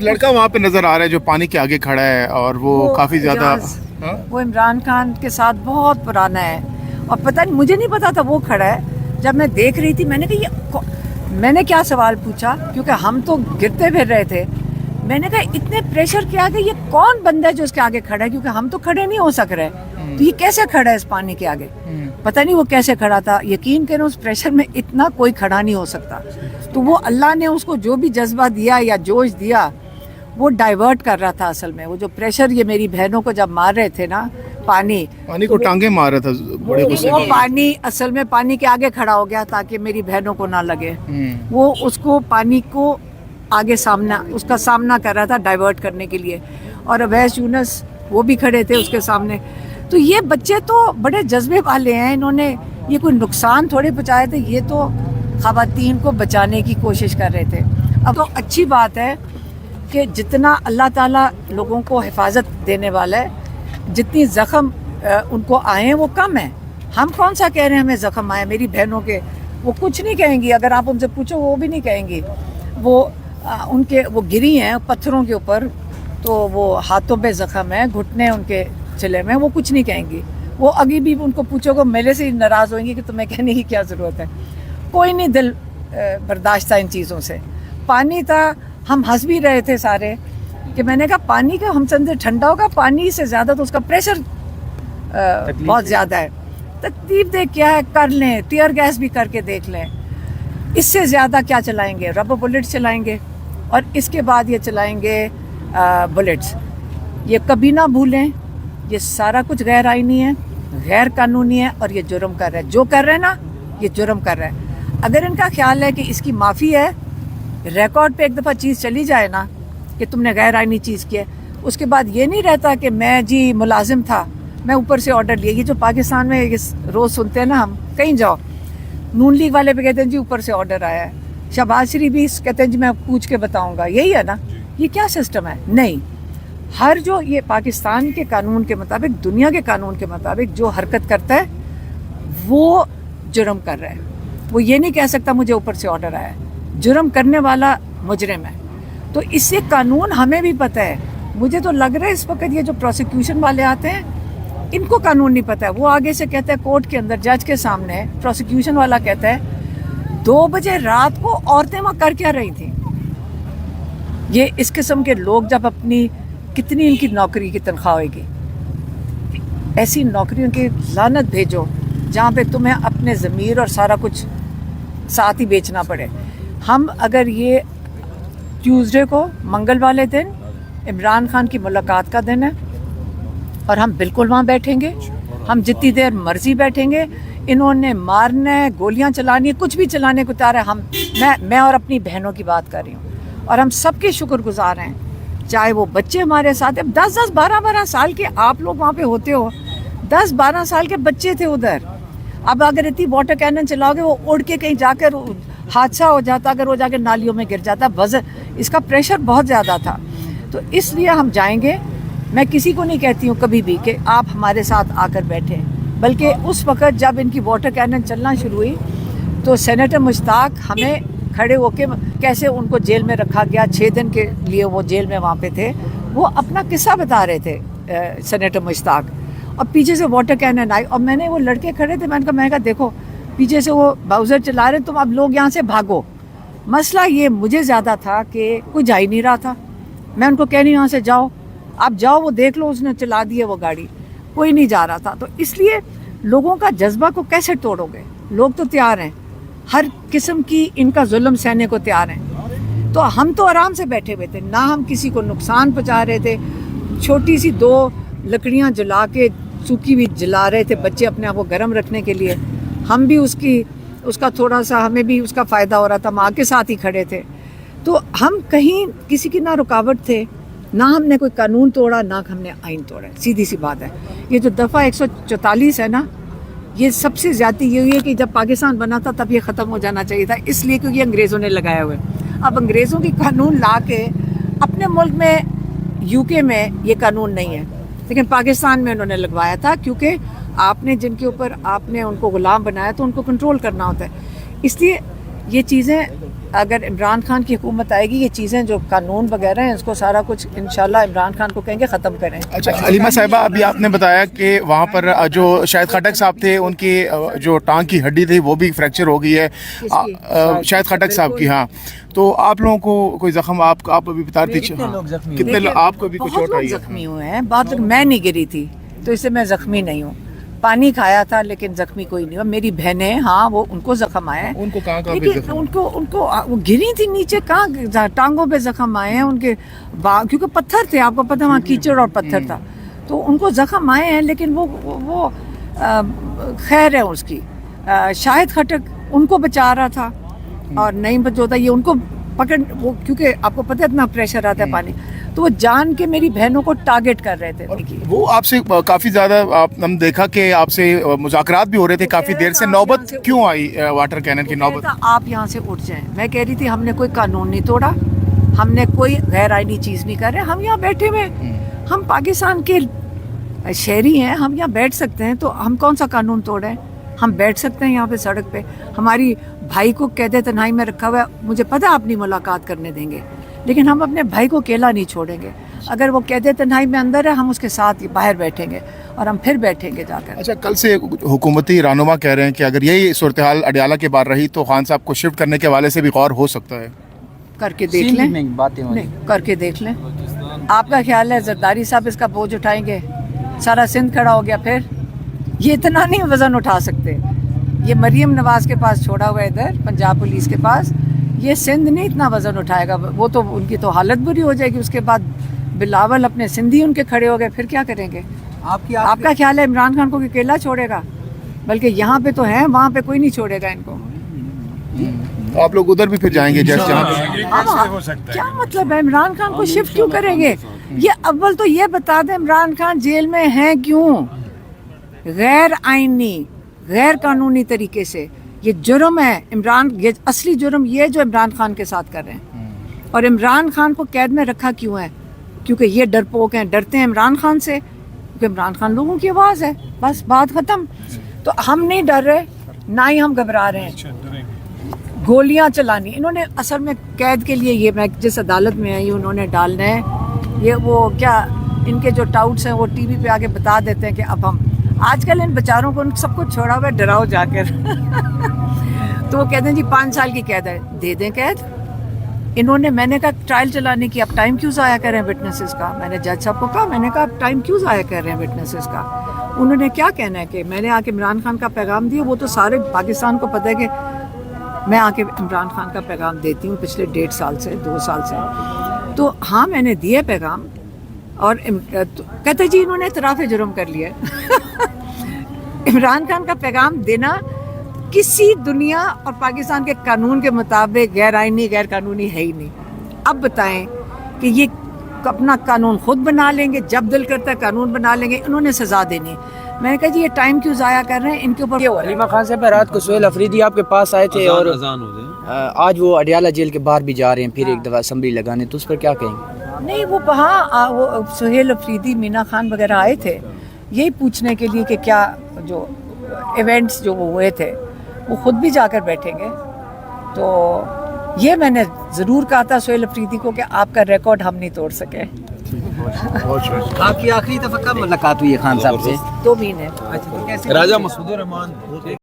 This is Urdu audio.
لڑکا وہاں پہ نظر آ رہا ہے جو پانی کے آگے کھڑا ہے اور وہ کافی زیادہ وہ عمران خان کے ساتھ بہت پرانا ہے اور پتہ نہیں مجھے نہیں پتا تھا وہ کھڑا ہے. جب میں دیکھ رہی تھی میں نے کہا میں نے کیا سوال پوچھا کیونکہ ہم تو گرتے پھر رہے تھے. میں نے کہا اتنے پریشر کے آگے یہ کون بندہ ہے جو اس کے آگے کھڑا ہے کیونکہ ہم تو کھڑے نہیں ہو سک رہے تو یہ کیسے کھڑا ہے اس پانی کے آگے. پتہ نہیں وہ کیسے کھڑا تھا. یقین کریں اس پریشر میں اتنا کوئی کھڑا نہیں ہو سکتا. تو وہ اللہ نے اس کو جو بھی جذبہ دیا یا جوش دیا وہ ڈائیورٹ کر رہا تھا. اصل میں وہ جو پریشر یہ میری بہنوں کو جب مار رہے تھے نا پانی کو ٹانگیں مار رہا تھا بڑے غصے وہ پانی اصل میں پانی کے آگے کھڑا ہو گیا تاکہ میری بہنوں کو نہ لگے. وہ اس کو پانی کو آگے سامنا اس کا سامنا کر رہا تھا ڈائیورٹ کرنے کے لیے. اور اویس یونس وہ بھی کھڑے تھے اس کے سامنے. تو یہ بچے تو بڑے جذبے والے ہیں. انہوں نے یہ کوئی نقصان تھوڑے پہنچائے تھے. یہ تو خواتین کو بچانے کی کوشش کر رہے تھے. اب تو اچھی بات ہے کہ جتنا اللہ تعالیٰ لوگوں کو حفاظت دینے والا ہے جتنی زخم ان کو آئے ہیں وہ کم ہیں. ہم کون سا کہہ رہے ہیں ہمیں زخم آئے. میری بہنوں کے وہ کچھ نہیں کہیں گی. اگر آپ ان سے پوچھو وہ بھی نہیں کہیں گی. وہ ان کے وہ گری ہیں پتھروں کے اوپر تو وہ ہاتھوں پہ زخم ہے گھٹنے ان کے چلے میں. وہ کچھ نہیں کہیں گی. وہ ابھی بھی ان کو پوچھو گے میرے سے ناراض ہوئیں گی کہ تمہیں کہنے کی کیا ضرورت ہے. کوئی نہیں دل برداشت تھا ان چیزوں سے. پانی تھا ہم ہنس بھی رہے تھے سارے کہ میں نے کہا پانی کا ہم سمجھے ٹھنڈا ہوگا پانی سے زیادہ تو اس کا پریشر بہت زیادہ ہے. تکلیف دے کیا ہے کر لیں. ٹیئر گیس بھی کر کے دیکھ لیں. اس سے زیادہ کیا چلائیں گے. ربر بلٹ چلائیں گے اور اس کے بعد یہ چلائیں گے بلٹس. یہ کبھی نہ بھولیں یہ سارا کچھ غیر آئینی ہے غیر قانونی ہے اور یہ جرم کر رہا ہے. جو کر رہے ہیں نا یہ جرم کر رہا ہے. اگر ان کا خیال ہے کہ اس کی معافی ہے ریکارڈ پہ ایک دفعہ چیز چلی جائے نا کہ تم نے غیر آئینی چیز کی ہے اس کے بعد یہ نہیں رہتا کہ میں جی ملازم تھا میں اوپر سے آرڈر لیا. یہ جو پاکستان میں روز سنتے ہیں نا ہم کہیں جاؤ نون لیگ والے پہ کہتے ہیں جی اوپر سے آرڈر آیا ہے. شہباز شریف بھی کہتے ہیں جی میں پوچھ کے بتاؤں گا. یہی ہے نا. یہ کیا سسٹم ہے. نہیں ہر جو یہ پاکستان کے قانون کے مطابق دنیا کے قانون کے مطابق جو حرکت کرتا ہے وہ جرم کر رہا ہے. وہ یہ نہیں کہہ سکتا مجھے اوپر سے آرڈر آیا ہے. جرم کرنے والا مجرم ہے. تو اس سے قانون ہمیں بھی پتہ ہے. مجھے تو لگ رہا ہے اس وقت یہ جو پروسیکیوشن والے آتے ہیں ان کو قانون نہیں پتہ ہے. وہ آگے سے کہتا ہے کورٹ کے اندر جج کے سامنے پروسیکیوشن والا کہتا ہے 2 بجے رات کو عورتیں وہاں کر کیا رہی تھیں. یہ اس قسم کے لوگ جب اپنی کتنی ان کی نوکری کی تنخواہ ہوئے گی. ایسی نوکریوں کی لعنت بھیجو جہاں پہ تمہیں اپنے ضمیر اور سارا کچھ ساتھ ہی بیچنا پڑے. ہم اگر یہ ٹیوزڈے کو منگل والے دن عمران خان کی ملاقات کا دن ہے اور ہم بالکل وہاں بیٹھیں گے. ہم جتنی دیر مرضی بیٹھیں گے. انہوں نے مارنا ہے گولیاں چلانی ہے کچھ بھی چلانے کو تیار ہے. میں اور اپنی بہنوں کی بات کر رہی ہوں اور ہم سب کے شکر گزار ہیں چاہے وہ بچے ہمارے ساتھ. اب 10-12 سال کے آپ لوگ وہاں پہ ہوتے ہو. 10-12 سال کے بچے تھے ادھر. اب اگر اتنی واٹر کینن چلاؤ گے وہ اڑ کے کہیں جا کر حادثہ ہو جاتا. اگر وہ جا کے نالیوں میں گر جاتا. وزن اس کا پریشر بہت زیادہ تھا. تو اس لیے ہم جائیں گے. میں کسی کو نہیں کہتی ہوں کبھی بھی کہ آپ ہمارے ساتھ آ کر بیٹھیں. بلکہ اس وقت جب ان کی واٹر کینن چلنا شروع ہوئی تو سینیٹر مشتاق ہمیں کھڑے ہو کے کیسے ان کو جیل میں رکھا گیا 6 دن کے لیے وہ جیل میں وہاں پہ تھے. وہ اپنا قصہ بتا رہے تھے سینیٹر مشتاق. اور پیچھے سے واٹر کینن آئی اور میں نے وہ لڑکے کھڑے تھے. میں نے کہا دیکھو پیچھے سے وہ باؤزر چلا رہے تم اب لوگ یہاں سے بھاگو. مسئلہ یہ مجھے زیادہ تھا کہ کوئی جا ہی نہیں رہا تھا. میں ان کو کہہ نہیں یہاں سے جاؤ آپ جاؤ. وہ دیکھ لو اس نے چلا دی ہے وہ گاڑی. کوئی نہیں جا رہا تھا. تو اس لیے لوگوں کا جذبہ کو کیسے توڑو گے. لوگ تو تیار ہیں ہر قسم کی ان کا ظلم سہنے کو تیار ہیں. تو ہم تو آرام سے بیٹھے ہوئے تھے نہ ہم کسی کو نقصان پہنچا رہے تھے. چھوٹی سی 2 لکڑیاں جلا کے سوکھی ہوئی جلا رہے تھے بچے اپنے آپ کو گرم رکھنے کے لیے. ہم بھی اس کا تھوڑا سا ہمیں بھی اس کا فائدہ ہو رہا تھا. ماں کے ساتھ ہی کھڑے تھے. تو ہم کہیں کسی کی نہ رکاوٹ تھے نہ ہم نے کوئی قانون توڑا نہ ہم نے آئین توڑا. سیدھی سی بات ہے. یہ جو دفعہ 144 ہے نا یہ سب سے زیادتی یہ ہوئی ہے کہ جب پاکستان بنا تھا تب یہ ختم ہو جانا چاہیے تھا. اس لیے کیونکہ انگریزوں نے لگایا ہوئے. اب انگریزوں کی قانون لا کے اپنے ملک میں UK میں یہ قانون نہیں ہے لیکن پاکستان میں انہوں نے لگوایا تھا کیونکہ آپ نے جن کے اوپر آپ نے ان کو غلام بنایا تو ان کو کنٹرول کرنا ہوتا ہے. اس لیے یہ چیزیں اگر عمران خان کی حکومت آئے گی یہ چیزیں جو قانون وغیرہ ہیں اس کو سارا کچھ انشاءاللہ عمران خان کو کہیں گے ختم کریں. اچھا علیمہ صاحبہ ابھی آپ نے بتایا کہ وہاں پر جو شاہد خٹک صاحب تھے ان کی جو ٹانگ کی ہڈی تھی وہ بھی فریکچر ہو گئی ہے, شاہد خٹک صاحب کی. ہاں تو آپ لوگوں کو کوئی زخم آپ ابھی بتا دیجیے کتنے آپ کو بھی کچھ چوٹ آئی ہے؟ زخمی ہوئے ہیں بہت. میں نہیں گری تھی تو اس سے میں زخمی نہیں ہوں, پانی کھایا تھا لیکن زخمی کوئی نہیں ہوا. میری بہنیں ہاں وہ ان کو زخم آئے ہیں, ان کو کہاں ان کو وہ گری تھی نیچے, کہاں ٹانگوں پہ زخم آئے ہیں ان کے, کیونکہ پتھر تھے آپ کو پتہ وہاں کیچڑ اور پتھر تھا تو ان کو زخم آئے ہیں لیکن وہ خیر ہے اس کی. شاہد خٹک ان کو بچا رہا تھا اور نہیں بچوتا یہ ان کو پکڑ, وہ کیونکہ آپ کو پتہ اتنا پریشر آتا ہے پانی, تو وہ جان کے میری بہنوں کو ٹارگٹ کر رہے تھے. وہ آپ سے کافی زیادہ ہم دیکھا کہ آپ سے مذاکرات بھی ہو رہے تھے کافی دیر سے. نوبت کیوں آئی واٹر کینن کی نوبت؟ آپ یہاں سے اٹھ جائیں. میں کہہ رہی تھی ہم نے کوئی قانون نہیں توڑا, ہم نے کوئی غیر آئینی چیز نہیں کر رہے, ہم یہاں بیٹھے ہوئے, ہم پاکستان کے شہری ہیں, ہم یہاں بیٹھ سکتے ہیں, تو ہم کون سا قانون توڑے ہیں؟ ہم بیٹھ سکتے ہیں یہاں پہ سڑک پہ. ہماری بھائی کو قید تنہائی میں رکھا ہوا ہے, مجھے پتہ آپ نہیں ملاقات کرنے دیں گے لیکن ہم اپنے بھائی کو اکیلا نہیں چھوڑیں گے. اگر وہ قید تنہائی میں اندر ہے ہم اس کے ساتھ باہر بیٹھیں گے اور ہم پھر بیٹھیں گے جا کر. اچھا کل سے حکومتی رہنما کہہ رہے ہیں کہ اگر یہی صورتحال اڈیالہ کے بعد رہی تو خان صاحب کو شفٹ کرنے کے حوالے سے بھی غور ہو سکتا ہے. کر کے دیکھ لیں, نہیں کر کے دیکھ لیں. آپ کا خیال ہے زرداری صاحب اس کا بوجھ اٹھائیں گے؟ سارا سندھ کھڑا ہو گیا, پھر یہ اتنا نہیں وزن اٹھا سکتے. یہ مریم نواز کے پاس چھوڑا ہوا ہے ادھر پنجاب پولیس کے پاس, یہ سندھ نہیں اتنا وزن اٹھائے گا. وہ تو ان کی تو حالت بری ہو جائے گی. اس کے بعد بلاول اپنے سندھی ان کے کھڑے ہو گئے, پھر کیا کریں گے؟ آپ کا خیال ہے عمران خان کو اکیلا چھوڑے گا؟ بلکہ یہاں پہ تو ہیں, وہاں پہ کوئی نہیں چھوڑے گا ان کو. آپ لوگ ادھر بھی پھر جائیں گے جیسے کیا مطلب ہے عمران خان کو شفٹ کیوں کریں گے؟ یہ اول تو یہ بتا دیں عمران خان جیل میں ہیں کیوں؟ غیر آئینی غیر قانونی طریقے سے یہ جرم ہے. یہ اصلی جرم یہ جو عمران خان کے ساتھ کر رہے ہیں. اور عمران خان کو قید میں رکھا کیوں ہے؟ کیونکہ یہ ڈرپوک ہیں, ڈرتے ہیں عمران خان سے, کیونکہ عمران خان لوگوں کی آواز ہے, بس بات ختم. تو ہم نہیں ڈر رہے, نہ ہی ہم گھبرا رہے ہیں. گولیاں چلانی انہوں نے اصل میں قید کے لیے, یہ میں جس عدالت میں آئی انہوں نے ڈالنا ہے. یہ وہ کیا ان کے جو ٹاؤٹس ہیں وہ ٹی وی پہ آگے بتا دیتے ہیں کہ اب ہم آج کل ان بیچاروں کو ان سب کو چھوڑا ہوا ہے, ڈراؤ جا کر. تو وہ کہتے ہیں جی 5 سال کی قید ہے, دے دیں قید. انہوں نے, میں نے کہا ٹرائل چلانے کی اب ٹائم کیوں ضائع کر رہے ہیں وٹنسز کا؟ میں نے جج صاحب کو کہا, میں نے کہا اب ٹائم کیوں ضائع کر رہے ہیں وٹنسز کا؟ انہوں نے کیا کہنا ہے کہ میں نے آ کے عمران خان کا پیغام دیا. وہ تو سارے پاکستان کو پتہ ہے کہ میں آ کے عمران خان کا پیغام دیتی ہوں پچھلے 1.5 سال سے 2 سال سے. تو ہاں میں نے دیا پیغام, اور کہتے جی انہوں نے اعتراف جرم کر لیا. عمران خان کا پیغام دینا کسی دنیا اور پاکستان کے قانون کے مطابق غیر آئینی غیر قانونی ہے ہی نہیں. اب بتائیں کہ یہ اپنا قانون خود بنا لیں گے, جب دل کرتا ہے قانون بنا لیں گے. انہوں نے سزا دینی. میں نے کہا جی یہ ٹائم کیوں ضائع کر رہے ہیں, ان کے اوپر. علیمہ خان صاحب رات کو سہیل افریدی آپ کے پاس آئے تھے اور آج وہ اڈیالہ جیل کے باہر بھی جا رہے ہیں پھر ایک دفعہ اسمبلی لگانے, تو اس پر کیا کہیں گے؟ نہیں وہ وہاں وہ سہیل افریدی, مینا خان وغیرہ آئے تھے یہی پوچھنے کے لیے کہ کیا جو ایونٹس جو ہوئے تھے وہ خود بھی جا کر بیٹھیں گے. تو یہ میں نے ضرور کہا تھا سہیل افریدی کو کہ آپ کا ریکارڈ ہم نہیں توڑ سکے. آپ کی آخری دفعہ کب ملاقات ہوئی ہے خان صاحب سے؟ 2 مہینے. راجہ مسعود الرحمان